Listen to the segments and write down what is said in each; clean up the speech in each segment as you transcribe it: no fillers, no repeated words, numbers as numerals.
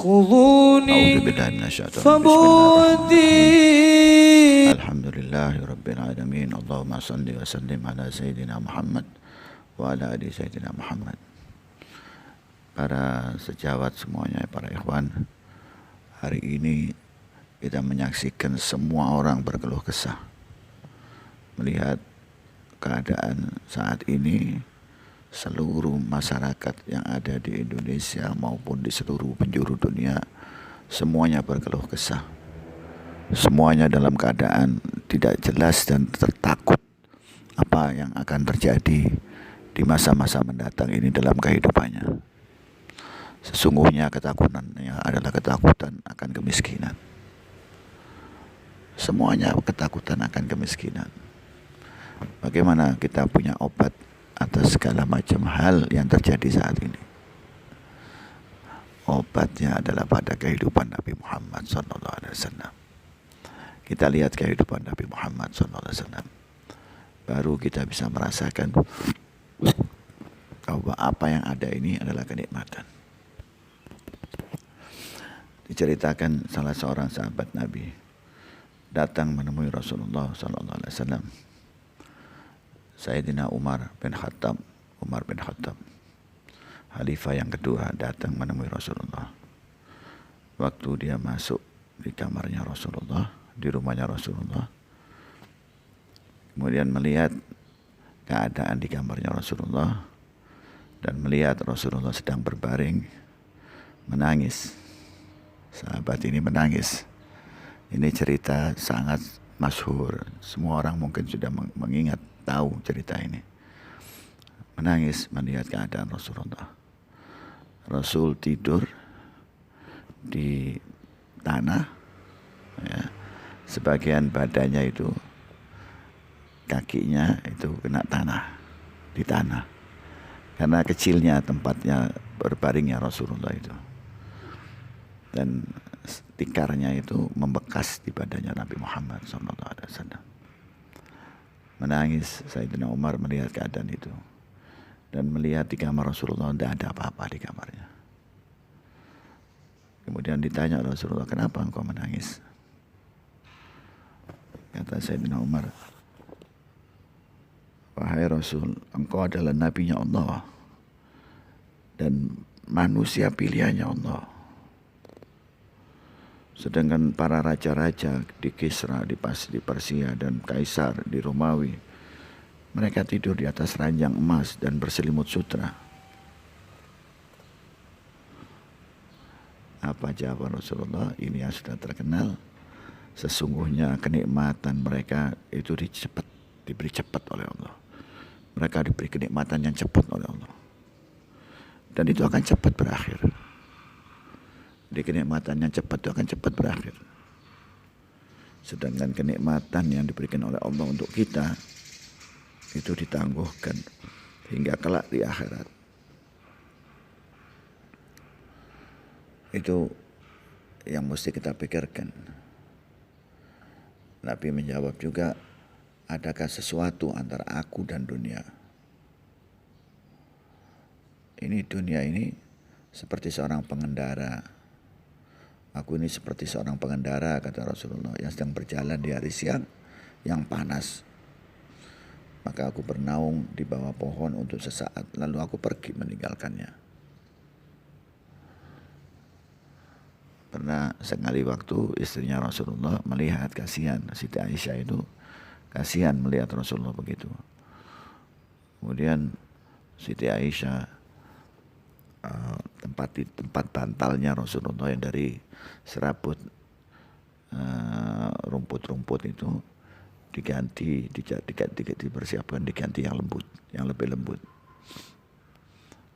خذوني أعوذ بالله من الشيطان بسم الله الرحمن فبودي الرحيم الحمد لله رب العالمين اللهم صل وسلم على سيدنا Muhammad wa ala ali sayyidina Muhammad. Para sejawat semuanya, para ikhwan, hari ini kita menyaksikan semua orang berkeluh kesah melihat keadaan saat ini. Seluruh masyarakat yang ada di Indonesia maupun di seluruh penjuru dunia semuanya berkeluh kesah. Semuanya dalam keadaan tidak jelas dan tertakut apa yang akan terjadi di masa-masa mendatang ini dalam kehidupannya. Sesungguhnya ketakutannya adalah ketakutan akan kemiskinan. Semuanya ketakutan akan kemiskinan. Bagaimana kita punya obat atas segala macam hal yang terjadi saat ini? Obatnya adalah pada kehidupan Nabi Muhammad SAW. Kita lihat kehidupan Nabi Muhammad SAW, baru kita bisa merasakan bahwa apa yang ada ini adalah kenikmatan. Diceritakan salah seorang sahabat Nabi datang menemui Rasulullah SAW. Sayyidina Umar bin Khattab, Khalifah yang kedua, datang menemui Rasulullah. Waktu dia masuk di kamarnya Rasulullah, di rumahnya Rasulullah, kemudian melihat keadaan di kamarnya Rasulullah dan melihat Rasulullah sedang berbaring, menangis. Sahabat ini menangis. Ini cerita sangat masyhur. Semua orang mungkin sudah mengingat, tahu cerita ini. Menangis melihat keadaan Rasulullah. Rasul tidur di tanah, ya. Sebagian badannya itu, kakinya itu kena tanah, di tanah. Karena kecilnya tempatnya berbaringnya Rasulullah itu. Dan tikarnya itu membekas di badannya Nabi Muhammad SAW. Menangis Sayyidina Umar melihat keadaan itu. Dan melihat di kamar Rasulullah tidak ada apa-apa di kamarnya. Kemudian ditanya Rasulullah, kenapa engkau menangis? Kata Sayyidina Umar, wahai Rasul, engkau adalah nabinya Allah dan manusia pilihannya Allah. Sedangkan para raja-raja di Kisra, di Persia, dan Kaisar di Romawi, mereka tidur di atas ranjang emas dan berselimut sutra. Apa jawaban Rasulullah? Ini yang sudah terkenal. Sesungguhnya kenikmatan mereka itu diberi cepat oleh Allah. Mereka diberi kenikmatan yang cepat oleh Allah. Dan itu akan cepat berakhir. Di kenikmatan yang cepat itu akan cepat berakhir. Sedangkan kenikmatan yang diberikan oleh Allah untuk kita itu ditangguhkan hingga kelak di akhirat. Itu yang mesti kita pikirkan. Nabi menjawab juga, adakah sesuatu antara aku dan dunia? Ini dunia ini seperti seorang pengendara. Aku ini seperti seorang pengendara, kata Rasulullah, yang sedang berjalan di hari siang yang panas. Maka aku bernaung di bawah pohon untuk sesaat, lalu aku pergi meninggalkannya. Pernah sekali waktu istrinya Rasulullah melihat, kasihan, Siti Aisyah itu kasihan melihat Rasulullah begitu. Kemudian Siti Aisyah tempat bantalnya Rasulullah yang dari serabut rumput-rumput itu dipersiapkan diganti yang lembut, yang lebih lembut,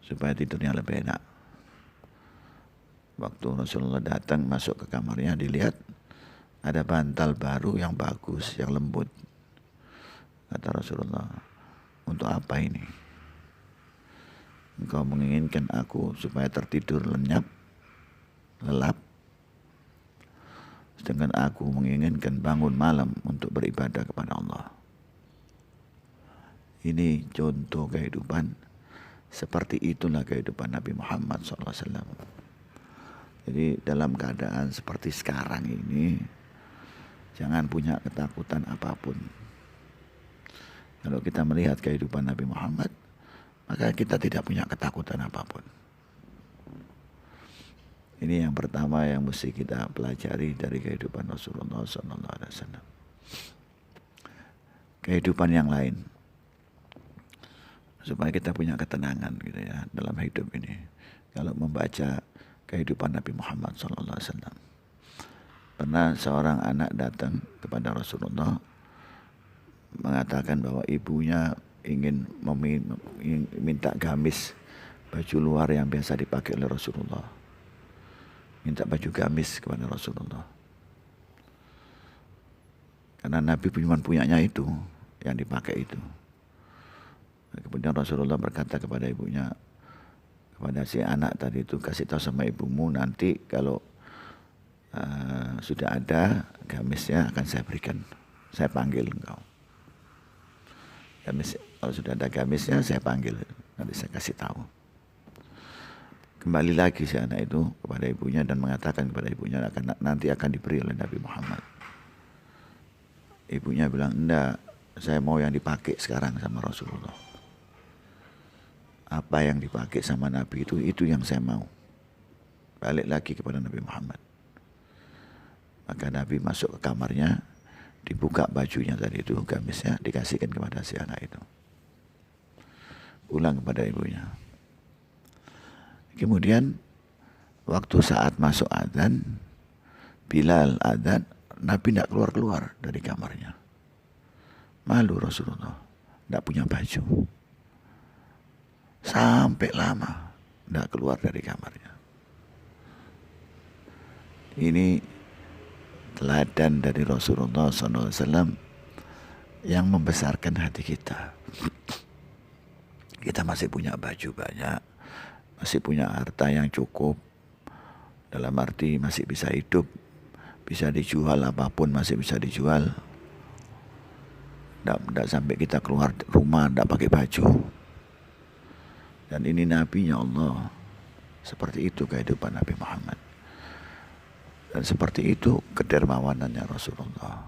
supaya tidurnya lebih enak. Waktu Rasulullah datang masuk ke kamarnya, dilihat ada bantal baru yang bagus, yang lembut. Kata Rasulullah, untuk apa ini? Engkau menginginkan aku supaya tertidur lelap, sedangkan aku menginginkan bangun malam untuk beribadah kepada Allah. Ini contoh kehidupan. Seperti itulah kehidupan Nabi Muhammad SAW. Jadi dalam keadaan seperti sekarang ini, jangan punya ketakutan apapun. Kalau kita melihat kehidupan Nabi Muhammad, maka kita tidak punya ketakutan apapun. Ini yang pertama yang mesti kita pelajari dari kehidupan Rasulullah SAW. Kehidupan yang lain, supaya kita punya ketenangan gitu ya dalam hidup ini. Kalau membaca kehidupan Nabi Muhammad SAW, pernah seorang anak datang kepada Rasulullah mengatakan bahwa ibunya ingin minta gamis, baju luar yang biasa dipakai oleh Rasulullah. Minta baju gamis kepada Rasulullah. Karena Nabi cuma punyanya itu, yang dipakai itu. Kemudian Rasulullah berkata kepada ibunya, kepada si anak tadi itu, kasih tahu sama ibumu nanti kalau sudah ada gamisnya akan saya berikan, saya panggil engkau. Gamis, kalau sudah ada gamisnya saya panggil, nanti saya kasih tahu. Kembali lagi si anak itu kepada ibunya dan mengatakan kepada ibunya nanti akan diberi oleh Nabi Muhammad. Ibunya bilang, enggak, saya mau yang dipakai sekarang sama Rasulullah. Apa yang dipakai sama Nabi itu yang saya mau. Balik lagi kepada Nabi Muhammad. Maka Nabi masuk ke kamarnya, dibuka bajunya tadi itu, gamisnya, dikasihkan kepada si anak itu. Pulang kepada ibunya. Kemudian waktu saat masuk adzan, Bilal adzan, Nabi tidak keluar-keluar dari kamarnya. Malu Rasulullah, tidak punya baju. Sampai lama tidak keluar dari kamarnya. Ini teladan dari Rasulullah SAW yang membesarkan hati kita. Kita masih punya baju banyak, masih punya harta yang cukup, dalam arti masih bisa hidup, bisa dijual apapun masih bisa dijual. Tidak sampai kita keluar rumah tidak pakai baju. Dan ini Nabi-Nya Allah. Seperti itu kehidupan Nabi Muhammad. Dan seperti itu kedermawanannya Rasulullah.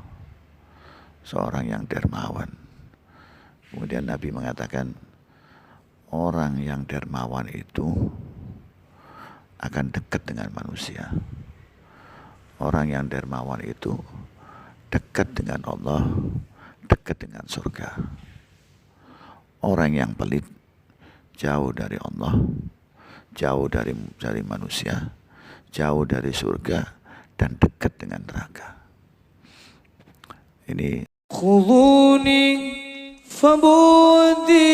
Seorang yang dermawan. Kemudian Nabi mengatakan, orang yang dermawan itu akan dekat dengan manusia. Orang yang dermawan itu dekat dengan Allah, dekat dengan surga. Orang yang pelit jauh dari Allah, jauh dari manusia, jauh dari surga, dan dekat dengan neraka. Ini khudhuni fabudi